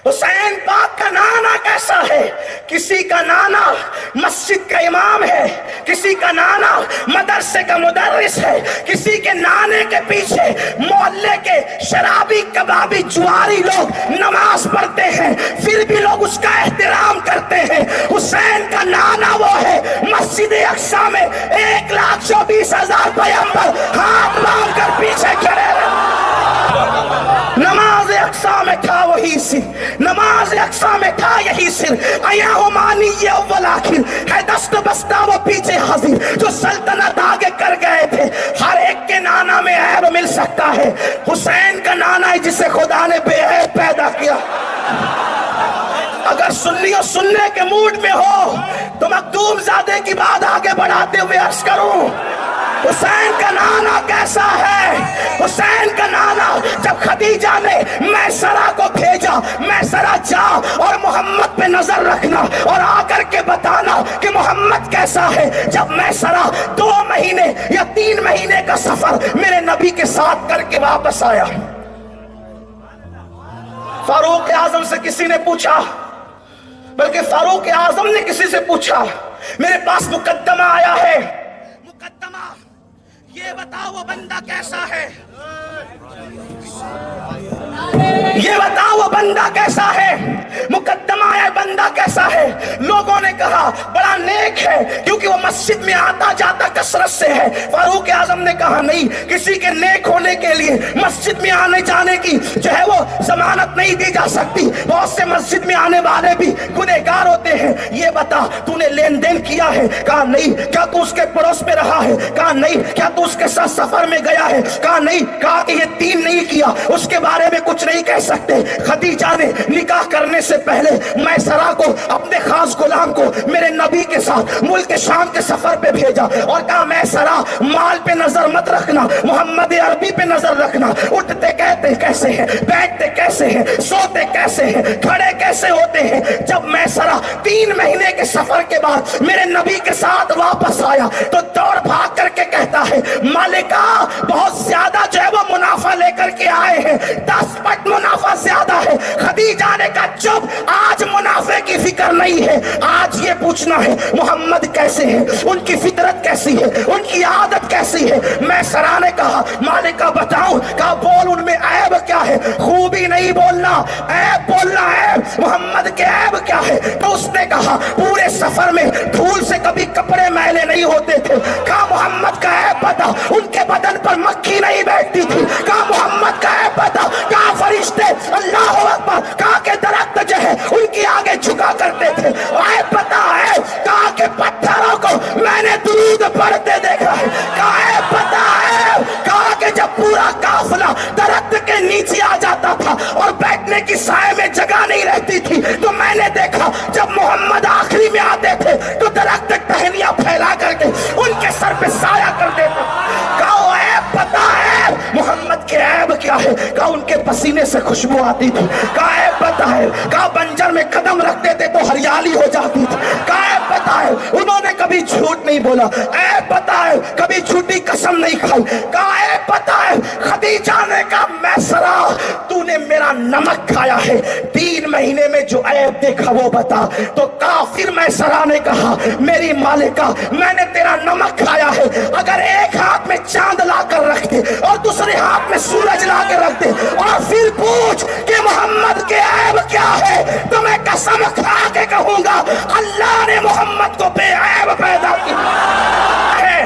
حسین پاک کا نانا کیسا ہے؟ کسی کا نانا مسجد کا امام ہے، کسی کا نانا مدرسے کا مدرس ہے، کسی کے نانے کے پیچھے محلے کے شرابی کبابی جواری لوگ نماز پڑھتے ہیں، پھر بھی لوگ اس کا احترام کرتے ہیں۔ حسین کا نانا وہ ہے مسجد اقصی میں 1,24,000 پیغمبر ہاتھ باندھ کر پیچھے کھڑے رہے۔ نماز اقصی میں تھا وہی سر، نماز اقصی میں تھا یہی سر، ایا ہمانی یہ اول آخر ہے، دست بستہ وہ پیچھے حاضر، جو سلطنت آگے کر گئے تھے۔ ہر ایک کے نانا میں عیب مل سکتا ہے، حسین کا نانا ہے جسے خدا نے بے عیب پیدا کیا۔ اگر سنیوں سننے کے موڈ میں ہو تو مخدوم زادے کی بات آگے بڑھاتے ہوئے عرض کروں، حسین کا نانا کیسا ہے؟ حسین کا نانا جب خدیجہ نے میسرہ کو بھیجا، میسرہ جا اور محمد پہ نظر رکھنا اور آ کر کے بتانا کہ محمد کیسا ہے۔ جب میسرہ 2 مہینے یا 3 مہینے کا سفر میرے نبی کے ساتھ کر کے واپس آیا، فاروق اعظم سے کسی نے پوچھا، بلکہ فاروق اعظم نے کسی سے پوچھا، میرے پاس مقدمہ آیا ہے، مقدمہ یہ بتاؤ وہ بندہ کیسا ہے، یہ بتاؤ وہ بندہ کیسا ہے، مقدمہ آیا بندہ کیسا ہے۔ لوگوں نے کہا بڑا نیک ہے کیونکہ وہ مسجد میں آتا جاتا کثرت سے ہے۔ فاروق اعظم نے کہا نہیں، کسی کے نیک ہونے کے لیے مسجد میں آنے جانے کی جو ہے وہ ضمانت نہیں دی جا سکتی، بہت سے مسجد میں آنے والے بھی گنہگار ہوتے ہیں۔ یہ بتا تو نے لین دین کیا ہے؟ کہا نہیں۔ کیا تو اس کے پڑوس میں رہا ہے؟ کہا نہیں۔ کیا تو اس کے ساتھ سفر میں گیا ہے؟ کہا نہیں۔ کہا کہ یہ 3 نہیں کیا، اس کے بارے میں کچھ نہیں کہہ سکتے۔ خدیجہ نے نکاح کرنے سے پہلے میسرہ کو اپنے خاص غلام کو میرے نبی کے ساتھ ملک شام کے سفر پہ بھیجا اور کہا میسرہ مال پہ نظر مت رکھنا، محمد عربی پہ نظر رکھنا، اٹھتے کہتے کیسے ہیں، بیٹھتے کیسے ہیں، سوتے کیسے ہیں، کھڑے کیسے ہوتے ہیں۔ جب میسرہ 3 مہینے کے سفر کے بعد میرے نبی کے ساتھ واپس آیا تو دوڑ بھاگ کر کے کہتا ہے مالکہ بہت زیادہ جو ہے وہ منافع لے کر کے آئے ہیں، 10 پٹ منافع زیادہ ہے۔ خدیجہ نے کہا چپ، آج منافع کی فکر نہیں ہے، آج یہ پوچھنا ہے محمد کیسے ہیں، ان کی فطرت کیسی ہے، ان کی عادت کیسی ہے۔ میسرہ نے کہا مالکہ بتاؤں؟ کہا بول ان میں عیب کیا ہے؟ خوبی نہیں بولنا، عیب بولنا ہے، محمد کے عیب کیا ہے؟ تو اس نے کہا پورے سفر میں دھول سے کبھی کپڑے میلے نہیں ہوتے تھے۔ کہا محمد کا عیب بتا، ان کے بدن پر مکھی نہیں بیٹھتی تھی۔ کہا محمد کا عیب بتا، کہا فرشتے اللہ اکبر، کہا کہ درخت جو ہے ان کی آگے جھکا کرتے تھے۔ عیب بتا ہے، کہا کہ پتھروں کو میں نے درود پڑھتے دیکھا ہے۔ کہا عیب بتا ہے، کہا کہ جب پورا قافلہ درخت کے نیچے آ جاتا تھا اور بیٹھنے کی سائے میں جگہ نہیں رہتی تھی تو میں نے دیکھا جب محمد آخری میں آتے تھے تو درخت ٹہنیاں پھیلا کر کے ان کے سر پہ سایہ کر دیتا۔ کہا عیب پتا ہے محمد کے عیب کیا ہے؟ کہا ان کے پسینے سے خوشبو آتی تھی۔ کہا عیب پتا ہے، کہا بنجر میں قدم رکھتے تھے تو ہریالی ہو جاتی تھی۔ کہا عیب پتا ہے انہوں نے کبھی جھوٹ نہیں بولا۔ عیب پتا ہے کبھی جھوٹی قسم نہیں کھائی۔ کہا عیب پتا ہے خدیجہ نے کہا میسرہ تو نے میرا نمک کھایا ہے، 3 مہینے میں جو عیب دیکھا وہ بتا۔ تو کافر میسرہ نے کہا میری مالکہ میں نے تیرا نمک کھایا ہے، اگر ایک ہاتھ میں چاند لا کر رکھ دے اور دوسرے ہاتھ میں سورج لا کے رکھ دے اور پھر پوچھ کہ محمد کے عیب کیا ہے تو میں قسم کھا کے کہوں گا اللہ نے محمد کو بے عیب پیدا کیا ہے۔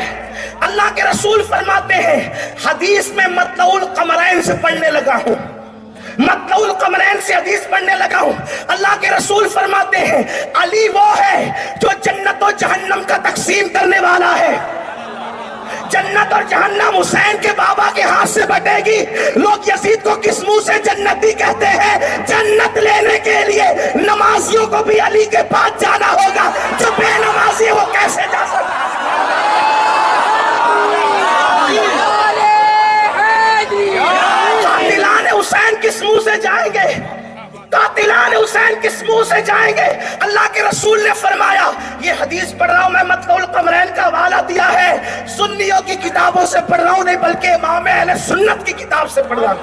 اللہ کے رسول فرماتے ہیں حدیث میں مطلع القمرین سے پڑھنے لگا ہوں، مطلع القمرین سے حدیث پڑھنے لگا ہوں۔ اللہ کے رسول فرماتے ہیں علی وہ ہے جو جنت و جہنم کا تقسیم کرنے والا ہے۔ جنت اور جہنم حسین کے بابا کے ہاتھ سے بٹے گی۔ لوگ یزید کو کس منہ سے جنتی کہتے ہیں؟ جنت لینے کے لیے نمازیوں کو بھی علی کے پاس جانا ہوگا، جو بے نمازی ہے وہ کیسے جا سکتا ہے؟ قاتلان حسین کس منہ سے جائیں گے؟ قاتلان حسین کس منہ سے جائیں گے؟ اللہ کے رسول نے فرمایا، یہ حدیث پڑھ رہا ہوں میں، مطلع القمرین کا حوالہ دیا ہے، سنیوں کی کتابوں سے پڑھ رہا ہوں نہیں بلکہ امام اہل سنت کی کتاب سے پڑھ رہا ہوں۔